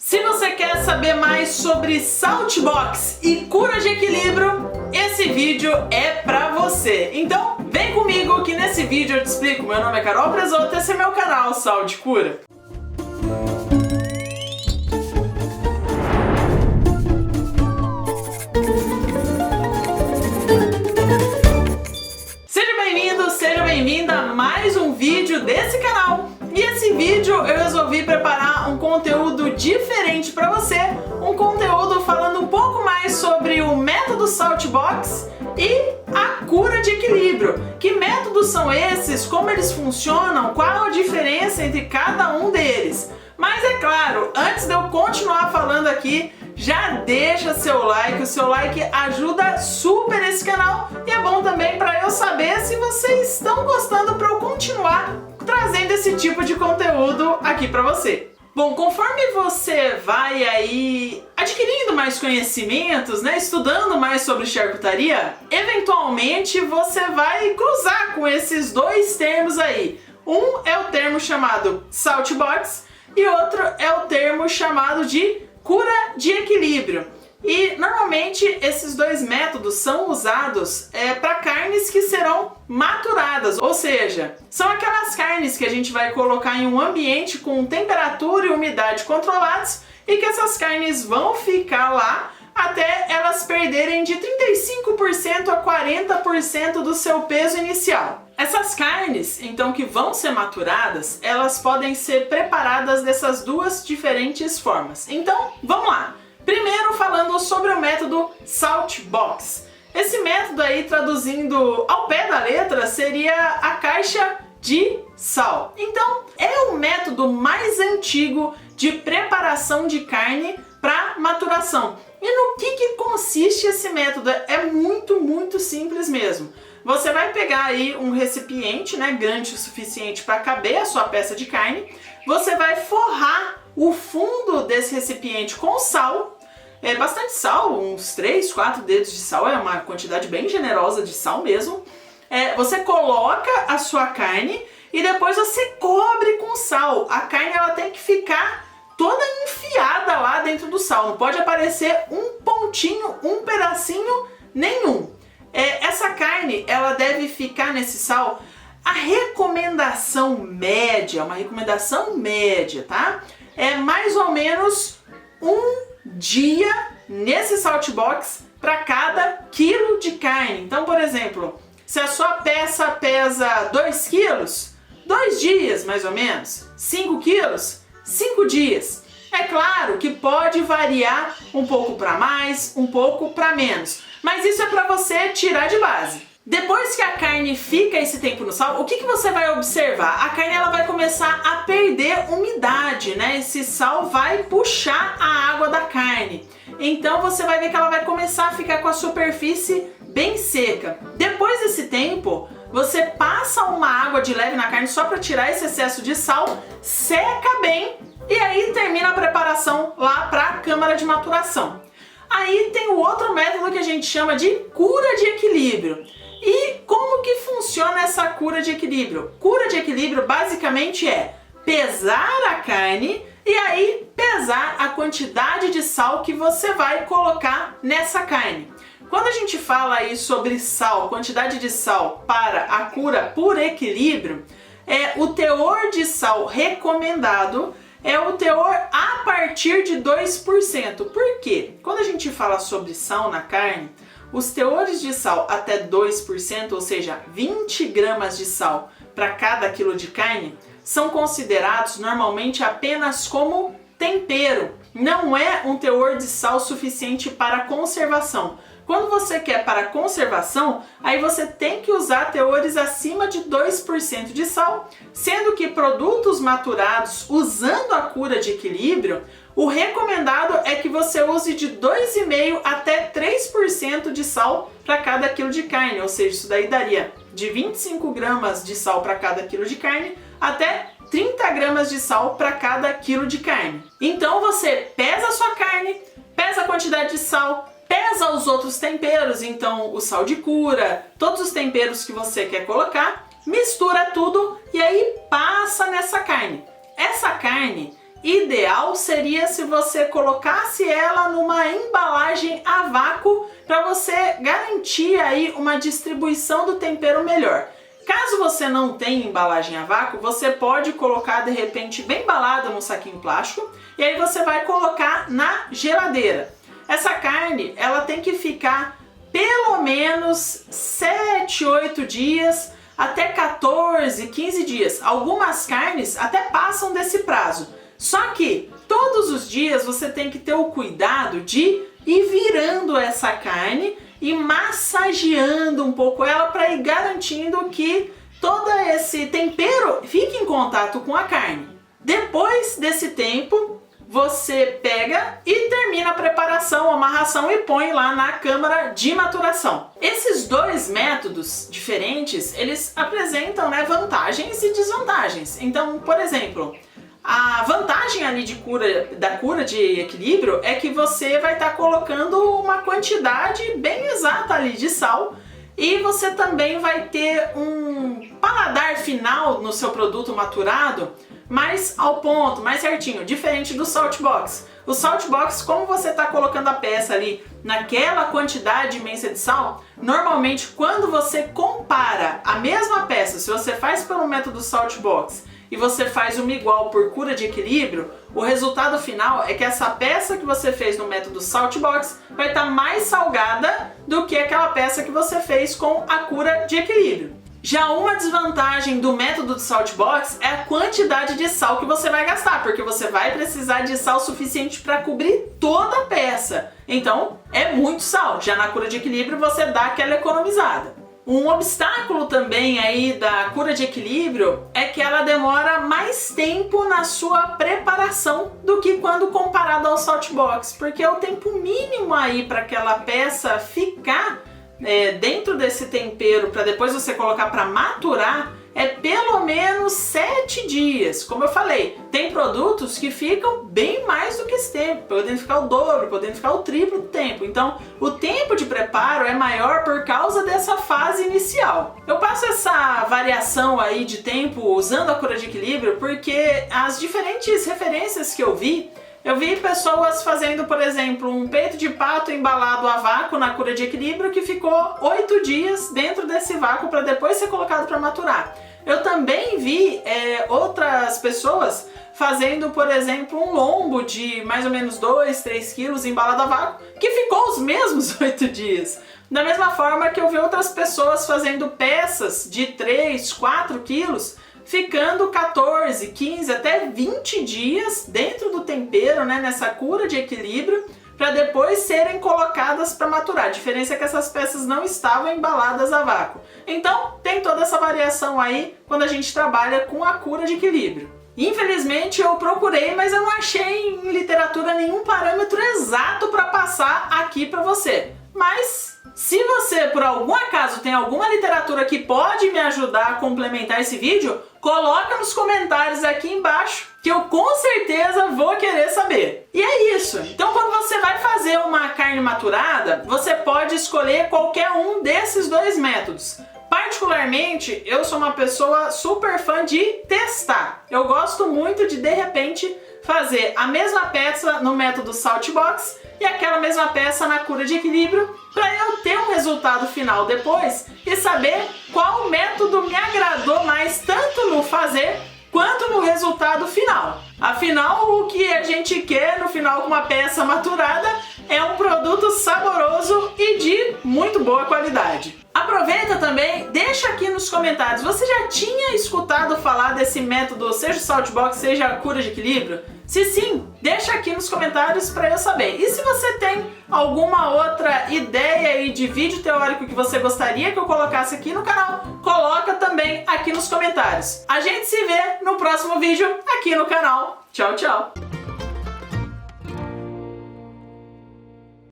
Se você quer saber mais sobre Saltbox e cura de equilíbrio, esse vídeo é pra você. Então, vem comigo que nesse vídeo eu te explico. Meu nome é Carol Presoto, esse é meu canal Saúde Cura. Seja bem-vindo, seja bem-vinda a mais um vídeo desse canal. E esse vídeo eu resolvi preparar um conteúdo diferente para você, um conteúdo falando um pouco mais sobre o método Saltbox e a cura de equilíbrio. Que métodos são esses, como eles funcionam, qual a diferença entre cada um deles. Mas é claro, antes de eu continuar falando aqui, já deixa seu like, o seu like ajuda super esse canal e é bom também para eu saber se vocês estão gostando para eu continuar trazendo esse tipo de conteúdo aqui para você. Bom, conforme você vai aí adquirindo mais conhecimentos, né, estudando mais sobre charcutaria, eventualmente você vai cruzar com esses dois termos aí. Um é o termo chamado Saltbox e outro é o termo chamado de cura de equilíbrio. E normalmente esses dois métodos são usados para carnes que serão maturadas, ou seja, são aquelas carnes que a gente vai colocar em um ambiente com temperatura e umidade controlados e que essas carnes vão ficar lá até elas perderem de 35% a 40% do seu peso inicial. Essas carnes, então, que vão ser maturadas, elas podem ser preparadas dessas duas diferentes formas. Então, vamos lá! Primeiro falando sobre o método Saltbox. Esse método aí, traduzindo ao pé da letra, seria a caixa de sal. Então, é o método mais antigo de preparação de carne para maturação. E no que consiste esse método? É muito simples mesmo. Você vai pegar aí um recipiente, né, grande o suficiente para caber a sua peça de carne. Você vai forrar o fundo desse recipiente com sal. É bastante sal, uns 3, 4 dedos de sal, é uma quantidade bem generosa de sal mesmo. Você coloca a sua carne e depois você cobre com sal. A carne ela tem que ficar toda enfiada lá dentro do sal, não pode aparecer um pontinho, um pedacinho nenhum. Essa carne ela deve ficar nesse sal. A recomendação média, uma recomendação média, tá? É mais ou menos um dia nesse Saltbox para cada quilo de carne. Então, por exemplo, se a sua peça pesa 2 quilos, 2 dias mais ou menos. 5 quilos, 5 dias. É claro que pode variar um pouco para mais, um pouco para menos, mas isso é para você tirar de base. Depois que a carne fica esse tempo no sal, o que você vai observar? A carne ela vai começar a perder umidade, né? Esse sal vai puxar a água da carne. Então você vai ver que ela vai começar a ficar com a superfície bem seca. Depois desse tempo, você passa uma água de leve na carne só para tirar esse excesso de sal, seca bem e aí termina a preparação lá para a câmara de maturação. Aí tem o outro método que a gente chama de cura de equilíbrio. E como que funciona essa cura de equilíbrio? Cura de equilíbrio basicamente é pesar a carne e aí pesar a quantidade de sal que você vai colocar nessa carne. Quando a gente fala aí sobre sal, quantidade de sal para a cura por equilíbrio, o teor de sal recomendado é o teor a partir de 2%. Por quê? Quando a gente fala sobre sal na carne, os teores de sal até 2%, ou seja, 20 gramas de sal para cada quilo de carne, são considerados normalmente apenas como tempero. Não é um teor de sal suficiente para conservação. Quando você quer para conservação, aí você tem que usar teores acima de 2% de sal, sendo que produtos maturados usando a cura de equilíbrio, o recomendado é que você use de 2,5% até 3% de sal para cada quilo de carne, ou seja, isso daí daria de 25 gramas de sal para cada quilo de carne até 30 gramas de sal para cada quilo de carne. Então você pesa a sua carne, pesa a quantidade de sal, pesa os outros temperos, então o sal de cura, todos os temperos que você quer colocar, mistura tudo e aí passa nessa carne. Essa carne ideal seria se você colocasse ela numa embalagem a vácuo para você garantir aí uma distribuição do tempero melhor. Caso você não tenha embalagem a vácuo, você pode colocar de repente bem embalada num saquinho plástico e aí você vai colocar na geladeira. Essa carne, ela tem que ficar pelo menos 7, 8 dias, até 14, 15 dias. Algumas carnes até passam desse prazo. Só que todos os dias você tem que ter o cuidado de ir virando essa carne e massageando um pouco ela para ir garantindo que todo esse tempero fique em contato com a carne. Depois desse tempo, você pega e termina a preparação, a amarração e põe lá na câmara de maturação. Esses dois métodos diferentes, eles apresentam, né, vantagens e desvantagens. Então, por exemplo, a vantagem ali da cura de equilíbrio é que você vai estar colocando uma quantidade bem exata ali de sal e você também vai ter um paladar final no seu produto maturado mais ao ponto, mais certinho, diferente do Salt Box. O Salt Box, como você está colocando a peça ali naquela quantidade imensa de sal, normalmente quando você compara a mesma peça, se você faz pelo método Salt Box e você faz uma igual por cura de equilíbrio, o resultado final é que essa peça que você fez no método Salt Box vai estar mais salgada do que aquela peça que você fez com a cura de equilíbrio. Já uma desvantagem do método do Salt Box é a quantidade de sal que você vai gastar, porque você vai precisar de sal suficiente para cobrir toda a peça. Então, é muito sal. Já na cura de equilíbrio você dá aquela economizada. Um obstáculo também aí da cura de equilíbrio é que ela demora mais tempo na sua preparação do que quando comparado ao Salt Box, porque o tempo mínimo aí para aquela peça ficar dentro desse tempero para depois você colocar para maturar é pelo menos 7 dias. Como eu falei, tem produtos que ficam bem mais do que esse tempo, podendo ficar o dobro, podendo ficar o triplo do tempo. Então, o tempo de preparo é maior por causa dessa fase inicial. Eu passo essa variação aí de tempo usando a cura de equilíbrio porque as diferentes referências que eu vi pessoas fazendo, por exemplo, um peito de pato embalado a vácuo na cura de equilíbrio que ficou 8 dias dentro desse vácuo para depois ser colocado para maturar. Eu também vi outras pessoas fazendo, por exemplo, um lombo de mais ou menos 2, 3 quilos embalado a vácuo que ficou os mesmos 8 dias. Da mesma forma que eu vi outras pessoas fazendo peças de 3, 4 quilos ficando 14, 15, até 20 dias dentro do tempero, né, nessa cura de equilíbrio, para depois serem colocadas para maturar. A diferença é que essas peças não estavam embaladas a vácuo. Então, tem toda essa variação aí quando a gente trabalha com a cura de equilíbrio. Infelizmente eu procurei, mas eu não achei em literatura nenhum parâmetro exato para passar aqui para você. Mas se você por algum acaso tem alguma literatura que pode me ajudar a complementar esse vídeo, coloca nos comentários aqui embaixo que eu com certeza vou querer saber. E é isso. Então quando você vai fazer uma carne maturada, você pode escolher qualquer um desses dois métodos. Particularmente, eu sou uma pessoa super fã de testar. Eu gosto muito de repente, fazer a mesma peça no método Salt Box e aquela mesma peça na cura de equilíbrio para eu ter um resultado final depois e saber qual método me agradou mais tanto no fazer quanto no resultado final. Afinal, o que a gente quer no final com uma peça maturada é um produto saboroso e de muito boa qualidade. Aproveita também, deixa aqui nos comentários, você já tinha escutado falar desse método, seja o Salt Box, seja a cura de equilíbrio? Se sim, deixa aqui nos comentários para eu saber. E se você tem alguma outra ideia aí de vídeo teórico que você gostaria que eu colocasse aqui no canal, coloca também aqui nos comentários. A gente se vê no próximo vídeo aqui no canal. Tchau, tchau!